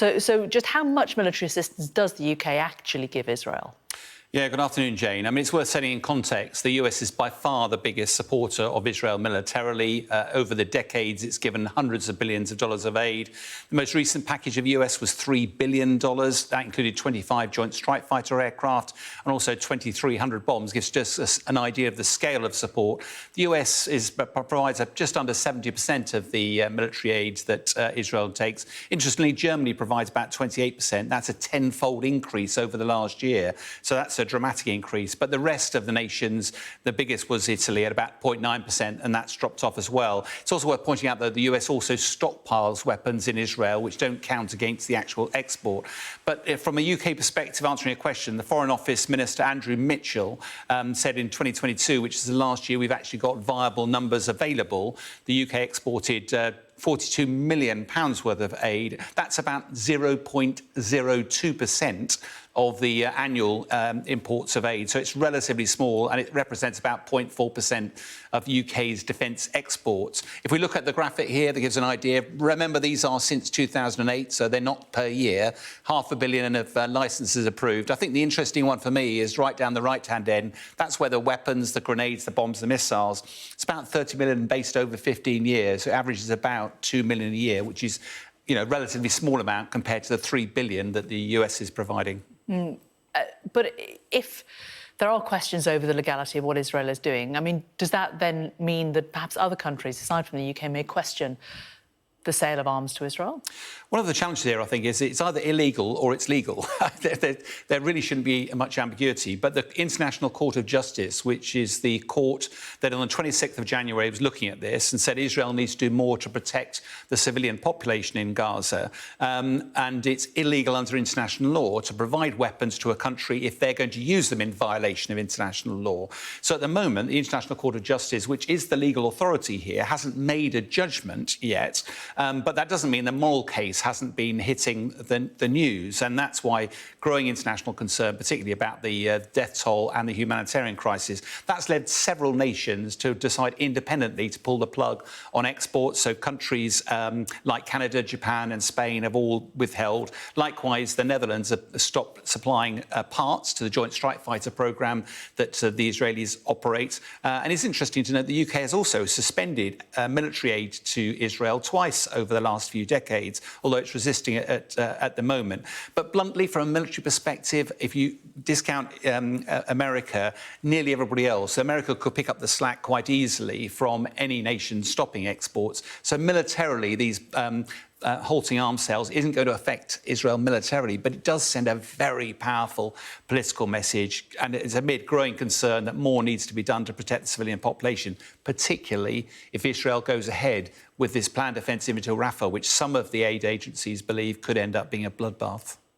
So just how much military assistance does the UK actually give Israel? Yeah, good afternoon, Jane. I mean, it's worth setting in context. The US is by far the biggest supporter of Israel militarily. Over the decades, it's given hundreds of billions of dollars of aid. The most recent package of US was $3 billion. That included 25 Joint Strike Fighter aircraft and also 2,300 bombs. Gives just an idea of the scale of support. The US provides just under 70% of the military aid that Israel takes. Interestingly, Germany provides about 28%. That's a tenfold increase over the last year. So that's a dramatic increase. But the rest of the nations, the biggest was Italy at about 0.9%, and that's dropped off as well. It's also worth pointing out that the US also stockpiles weapons in Israel, which don't count against the actual export. But from a UK perspective, answering a question, the Foreign Office Minister Andrew Mitchell said in 2022, which is the last year we've actually got viable numbers available, the UK exported £42 million worth of aid. That's about 0.02% of the annual imports of aid. So it's relatively small, and it represents about 0.4% of UK's defence exports. If we look at the graphic here, that gives an idea. Remember, these are since 2008, so they're not per year. £500 million of licences approved. I think the interesting one for me is right down the right-hand end. That's where the weapons, the grenades, the bombs, the missiles. It's about 30 million based over 15 years. So it averages about 2 million a year, which is, a relatively small amount compared to the 3 billion that the US is providing. But if there are questions over the legality of what Israel is doing, I mean, does that then mean that perhaps other countries, aside from the UK, may question the sale of arms to Israel? One of the challenges here, I think, is it's either illegal or it's legal. there really shouldn't be much ambiguity. But the International Court of Justice, which is the court that on the 26th of January was looking at this and said Israel needs to do more to protect the civilian population in Gaza. And it's illegal under international law to provide weapons to a country if they're going to use them in violation of international law. So at the moment, the International Court of Justice, which is the legal authority here, hasn't made a judgment yet. But that doesn't mean the moral case hasn't been hitting the news. And that's why growing international concern, particularly about the death toll and the humanitarian crisis, that's led several nations to decide independently to pull the plug on exports. So countries like Canada, Japan and Spain have all withheld. Likewise, the Netherlands have stopped supplying parts to the Joint Strike Fighter programme that the Israelis operate. And it's interesting to note the UK has also suspended military aid to Israel twice over the last few decades, although it's resisting it at the moment. But bluntly, from a military perspective, if you discount America, nearly everybody else, America could pick up the slack quite easily from any nation stopping exports. So militarily, these halting arms sales isn't going to affect Israel militarily, but it does send a very powerful political message, and it's amid growing concern that more needs to be done to protect the civilian population, particularly if Israel goes ahead with this planned offensive into Rafah, which some of the aid agencies believe could end up being a bloodbath.